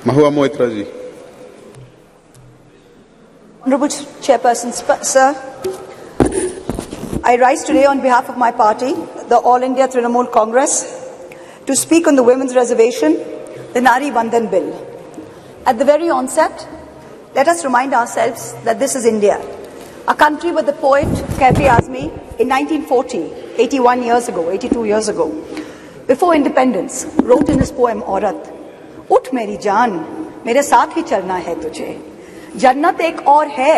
Mahua Moitra ji. Honorable Chairperson, sir, I rise today on behalf of my party, the All India Trinamool Congress, to speak on the Women's Reservation, the Nari Vandan Bill. At the very onset, let us remind ourselves that this is India, a country where the poet Kafi Azmi in 1940, 81 years ago, 82 years ago, before independence, wrote in his poem Aurat, "Ut meri jaan, mere saath hi chalna hai tujhe. जन्नत एक और है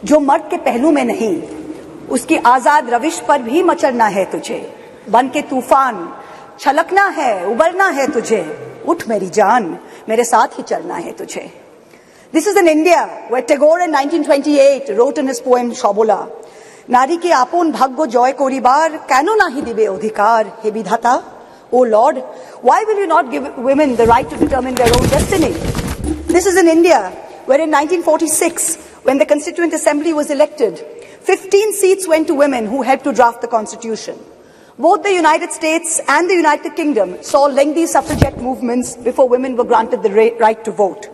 जो मर्द के पहलू में नहीं, उसकी आजाद रविश पर भी मचलना है तुझे, बन के तूफान छलकना है, उबलना है तुझे, उठ मेरी जान, मेरे साथ ही चलना है तुझे." This is in India, where Tagore in 1928 wrote in his poem Shobola, "Nari ke apon bhaggo joy koribar, keno nahi dibe odhikar, he bidhata? O Lord, why will you not give women the right to determine their own destiny?" This is in India, where in 1946, when the Constituent Assembly was elected, 15 seats went to women who helped to draft the Constitution. Both the United States and the United Kingdom saw lengthy suffragette movements before women were granted the right to vote.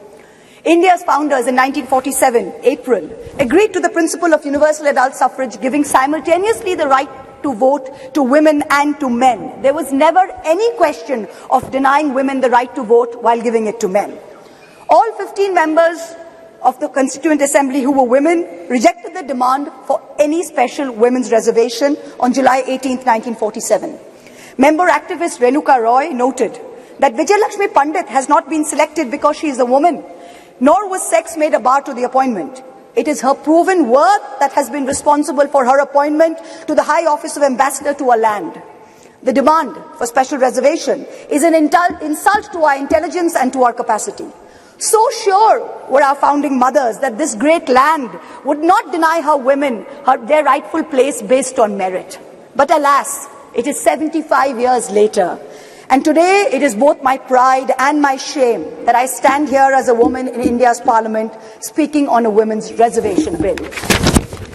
India's founders in 1947, April, agreed to the principle of universal adult suffrage, giving simultaneously the right to vote to women and to men. There was never any question of denying women the right to vote while giving it to men. All 15 members of the Constituent Assembly who were women rejected the demand for any special women's reservation on July 18, 1947. Member activist Renuka Roy noted that Vijayalakshmi Pandit has not been selected because she is a woman, nor was sex made a bar to the appointment. It is her proven worth that has been responsible for her appointment to the high office of ambassador to a land. The demand for special reservation is an insult to our intelligence and to our capacity. So sure were our founding mothers that this great land would not deny her women their rightful place based on merit. But alas, it is 75 years later. And today it is both my pride and my shame that I stand here as a woman in India's parliament speaking on a women's reservation bill.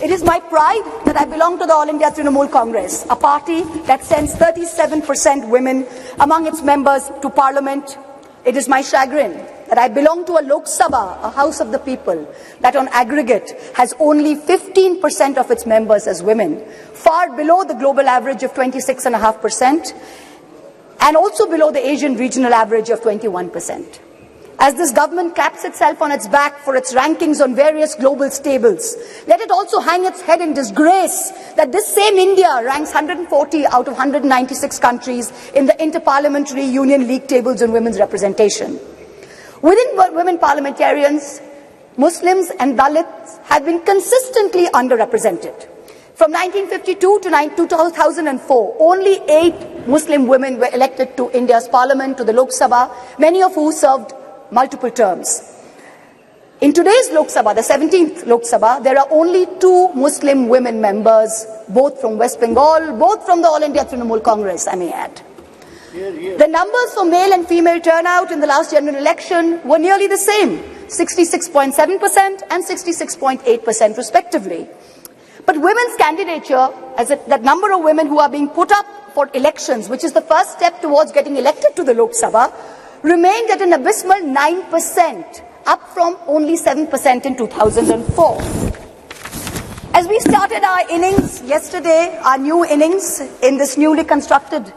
It is my pride that I belong to the All India Trinamool Congress, a party that sends 37% women among its members to parliament. It is my chagrin that I belong to a Lok Sabha, a house of the people, that on aggregate has only 15% of its members as women, far below the global average of 26.5%, and also below the Asian regional average of 21%. As this government claps itself on its back for its rankings on various global stables, let it also hang its head in disgrace that this same India ranks 140 out of 196 countries in the Inter-Parliamentary Union League tables on women's representation. Within women parliamentarians, Muslims and Dalits have been consistently underrepresented. From 1952 to 2004, only 8 Muslim women were elected to India's parliament, to the Lok Sabha, many of whom served multiple terms. In today's Lok Sabha, the 17th Lok Sabha, there are only 2 Muslim women members, both from West Bengal, both from the All India Trinamool Congress, I may add. The numbers for male and female turnout in the last general election were nearly the same, 66.7% and 66.8% respectively. But women's candidature, that number of women who are being put up for elections, which is the first step towards getting elected to the Lok Sabha, remained at an abysmal 9%, up from only 7% in 2004. As we started our innings yesterday, our new innings in this newly constructed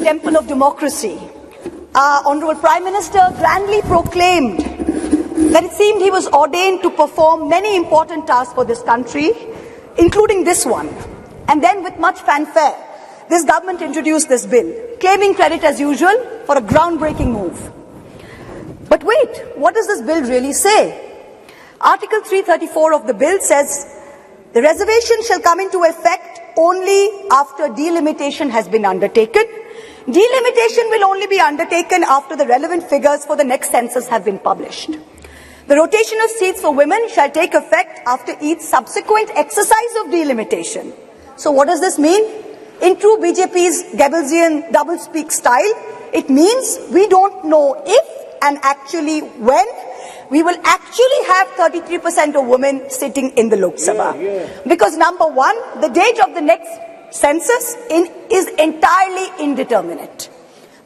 temple of democracy, our Honourable Prime Minister grandly proclaimed that it seemed he was ordained to perform many important tasks for this country, including this one. And then with much fanfare, this government introduced this bill, claiming credit as usual for a groundbreaking move. But wait, what does this bill really say? Article 334 of the bill says, "The reservation shall come into effect only after delimitation has been undertaken. Delimitation will only be undertaken after the relevant figures for the next census have been published. The rotation of seats for women shall take effect after each subsequent exercise of delimitation." So what does this mean? In true BJP's Goebbelsian doublespeak style, it means we don't know if and actually when we will actually have 33% of women sitting in the Lok Sabha. Because number one, the date of the next census is entirely indeterminate.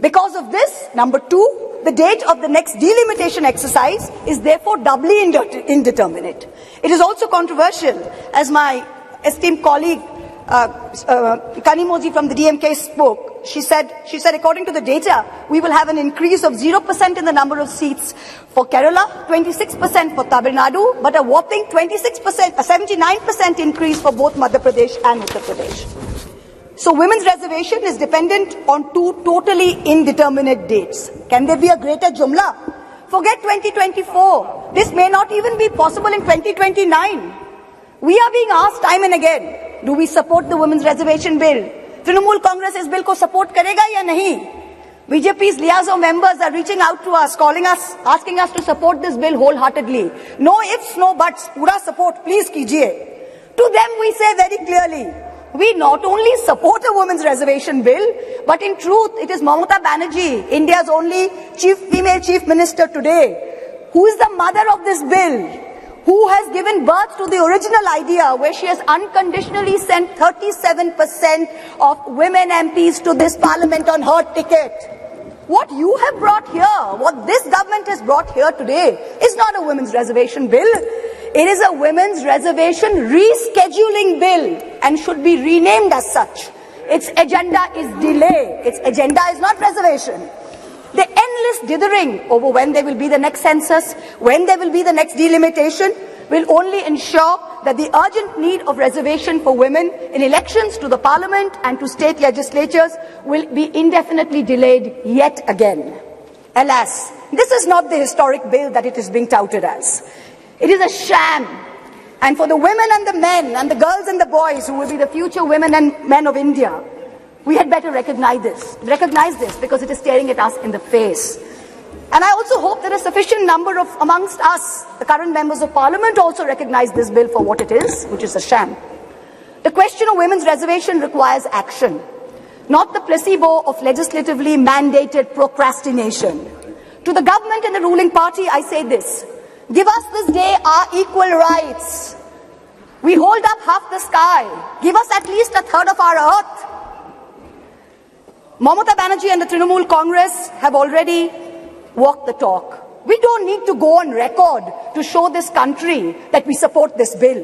Because of this, number two, the date of the next delimitation exercise is therefore doubly indeterminate. It is also controversial, as my esteemed colleague Kanimoji from the DMK spoke. She said, according to the data, we will have an increase of 0% in the number of seats for Kerala, 26% for Tamil Nadu, but a whopping 79% increase for both Madhya Pradesh and Uttar Pradesh. So women's reservation is dependent on two totally indeterminate dates. Can there be a greater jumla? Forget 2024. This may not even be possible in 2029. We are being asked time and again, do we support the women's reservation bill? Trinamool Congress is bill ko support karega ya nahi? BJP's liaison members are reaching out to us, calling us, asking us to support this bill wholeheartedly. No ifs, no buts, pura support, please kijiye. To them we say very clearly, we not only support a women's reservation bill, but in truth it is Mahua Moitra, India's only female chief minister today, who is the mother of this bill, who has given birth to the original idea where she has unconditionally sent 37% of women MPs to this parliament on her ticket. What you have brought here, what this government has brought here today is not a women's reservation bill. It is a women's reservation rescheduling bill and should be renamed as such. Its agenda is delay. Its agenda is not reservation. The endless dithering over when there will be the next census, when there will be the next delimitation, will only ensure that the urgent need of reservation for women in elections to the parliament and to state legislatures will be indefinitely delayed yet again. Alas, this is not the historic bill that it is being touted as. It is a sham. And for the women and the men and the girls and the boys who will be the future women and men of India, we had better recognize this because it is staring at us in the face. And I also hope that a sufficient number of amongst us, the current members of parliament, also recognize this bill for what it is, which is a sham. The question of women's reservation requires action, not the placebo of legislatively mandated procrastination. To the government and the ruling party, I say this: give us this day our equal rights. We hold up half the sky. Give us at least a third of our earth. Mamata Banerjee and the Trinamool Congress have already walked the talk. We don't need to go on record to show this country that we support this bill.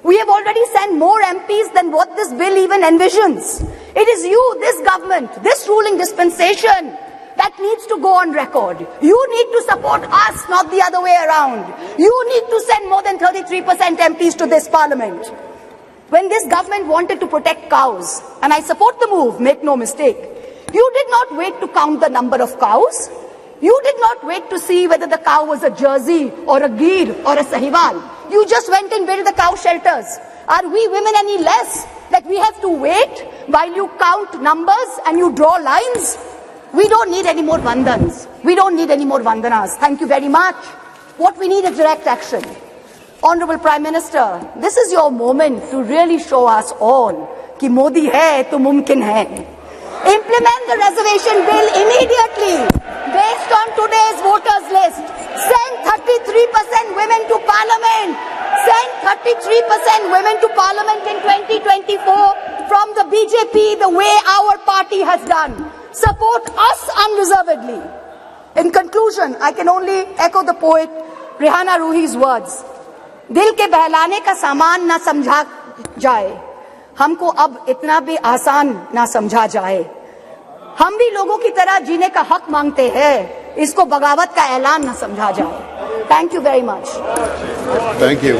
We have already sent more MPs than what this bill even envisions. It is you, this government, this ruling dispensation that needs to go on record. You need to support us, not the other way around. You need to send more than 33% MPs to this parliament. When this government wanted to protect cows, and I support the move, make no mistake, you did not wait to count the number of cows. You did not wait to see whether the cow was a Jersey or a Gir or a Sahiwal. You just went and built the cow shelters. Are we women any less that we have to wait while you count numbers and you draw lines? We don't need any more vandans. We don't need any more vandanas. Thank you very much. What we need is direct action. Honorable Prime Minister, this is your moment to really show us all कि मोदी है तो मुमकिन है. Implement the reservation bill immediately based on today's voters list. Send 33% women to parliament. Send 33% women to parliament in 2024 from the BJP the way our party has done. Support us unreservedly. In conclusion, I can only echo the poet Rihanna Ruhi's words. दिल के बहलाने का सामान ना समझा जाए, हमको अब इतना भी आसान ना समझा जाए. हम भी लोगों की तरह जीने का हक मांगते हैं, इसको बगावत का ऐलान ना समझा जाए. Thank you very much. Thank you.